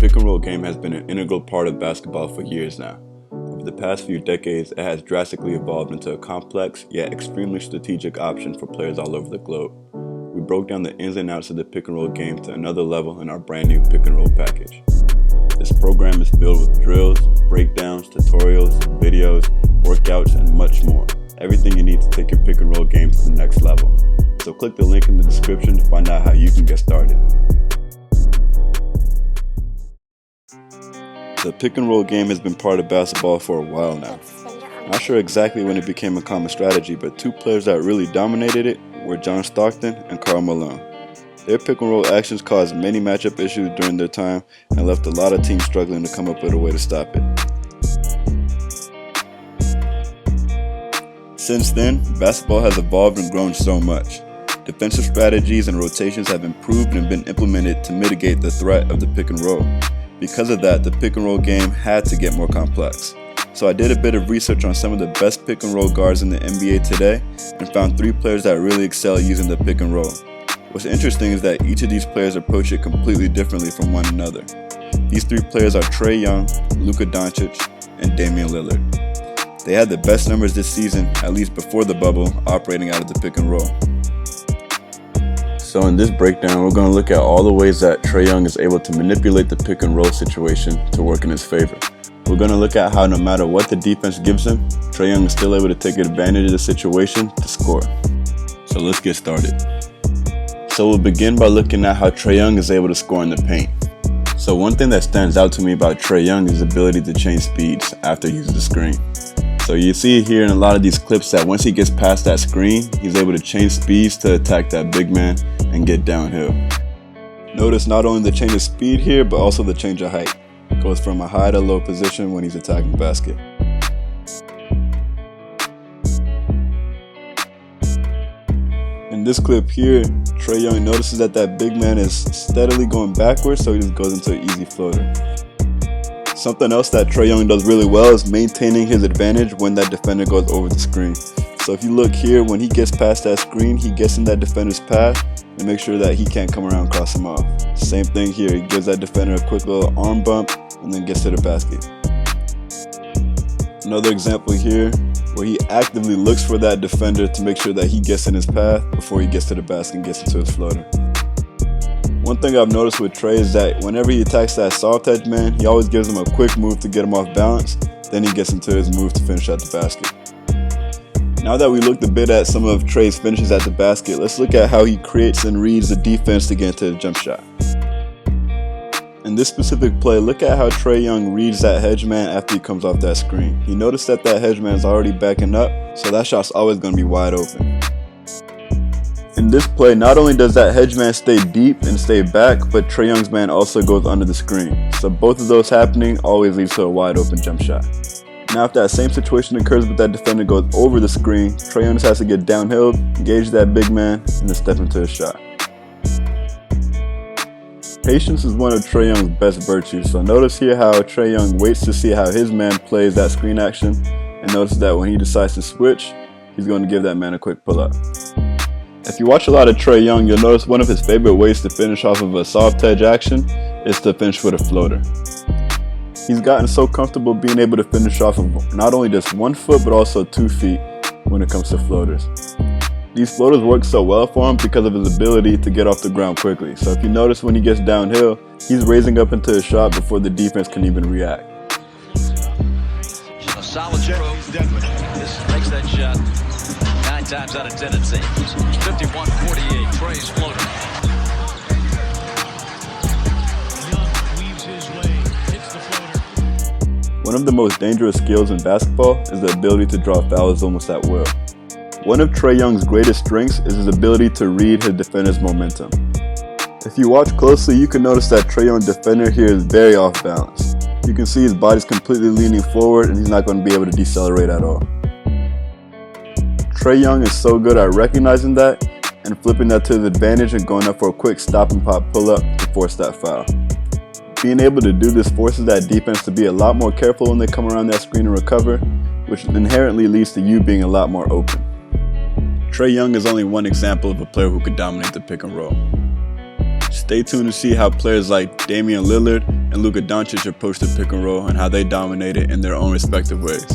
pick and roll game has been an integral part of basketball for years now. Over the past few decades, it has drastically evolved into a complex yet extremely strategic option for players all over the globe. We broke down the ins and outs of the pick and roll game to another level in our brand new pick and roll package. This program is filled with drills, breakdowns, tutorials, videos, workouts, and much more. Everything you need to take your pick and roll game to the next level. So click the link in the description to find out how you can get started. The pick and roll game has been part of basketball for a while now. Not sure exactly when it became a common strategy, but two players that really dominated it were John Stockton and Karl Malone. Their pick and roll actions caused many matchup issues during their time and left a lot of teams struggling to come up with a way to stop it. Since then, basketball has evolved and grown so much. Defensive strategies and rotations have improved and been implemented to mitigate the threat of the pick and roll. Because of that, the pick and roll game had to get more complex. So I did a bit of research on some of the best pick and roll guards in the NBA today and found 3 players that really excel using the pick and roll. What's interesting is that each of these players approach it completely differently from one another. These 3 players are Trae Young, Luka Doncic, and Damian Lillard. They had the best numbers this season, at least before the bubble, operating out of the pick and roll. So in this breakdown, we're going to look at all the ways that Trae Young is able to manipulate the pick and roll situation to work in his favor. We're going to look at how no matter what the defense gives him, Trae Young is still able to take advantage of the situation to score. So let's get started. So we'll begin by looking at how Trae Young is able to score in the paint. So one thing that stands out to me about Trae Young is his ability to change speeds after he uses the screen. So you see here in a lot of these clips that once he gets past that screen, he's able to change speeds to attack that big man and get downhill. Notice not only the change of speed here, but also the change of height. Goes from a high to low position when he's attacking the basket. In this clip here, Trae Young notices that big man is steadily going backwards, so he just goes into an easy floater. Something else that Trae Young does really well is maintaining his advantage when that defender goes over the screen. So if you look here, when he gets past that screen, he gets in that defender's path and makes sure that he can't come around and cross him off. Same thing here, he gives that defender a quick little arm bump and then gets to the basket. Another example here, where he actively looks for that defender to make sure that he gets in his path before he gets to the basket and gets into his floater. One thing I've noticed with Trae is that whenever he attacks that soft edge man, he always gives him a quick move to get him off balance, then he gets into his move to finish at the basket. Now that we looked a bit at some of Trae's finishes at the basket, let's look at how he creates and reads the defense to get into the jump shot. In this specific play, look at how Trae Young reads that hedge man after he comes off that screen. He noticed that hedge man is already backing up, so that shot's always going to be wide open. In this play, not only does that hedge man stay deep and stay back, but Trae Young's man also goes under the screen. So both of those happening always leads to a wide open jump shot. Now if that same situation occurs but that defender goes over the screen, Trae Young has to get downhill, engage that big man, and then step into his shot. Patience is one of Trae Young's best virtues, so notice here how Trae Young waits to see how his man plays that screen action, and notice that when he decides to switch, he's going to give that man a quick pull-up. If you watch a lot of Trae Young, you'll notice one of his favorite ways to finish off of a soft edge action is to finish with a floater. He's gotten so comfortable being able to finish off of not only just 1 foot but also 2 feet when it comes to floaters. These floaters work so well for him because of his ability to get off the ground quickly. So if you notice when he gets downhill, he's raising up into his shot before the defense can even react. A solid throw. This makes that shot 9 times out of 10 it seems. 51-48, Trae's floater. Young weaves his way, hits the floater. One of the most dangerous skills in basketball is the ability to draw fouls almost at will. One of Trae Young's greatest strengths is his ability to read his defender's momentum. If you watch closely, you can notice that Trae Young's defender here is very off balance. You can see his body's completely leaning forward and he's not going to be able to decelerate at all. Trae Young is so good at recognizing that and flipping that to his advantage and going up for a quick stop and pop pull-up to force that foul. Being able to do this forces that defense to be a lot more careful when they come around that screen and recover, which inherently leads to you being a lot more open. Trae Young is only one example of a player who could dominate the pick and roll. Stay tuned to see how players like Damian Lillard and Luka Doncic approach the pick and roll and how they dominate it in their own respective ways.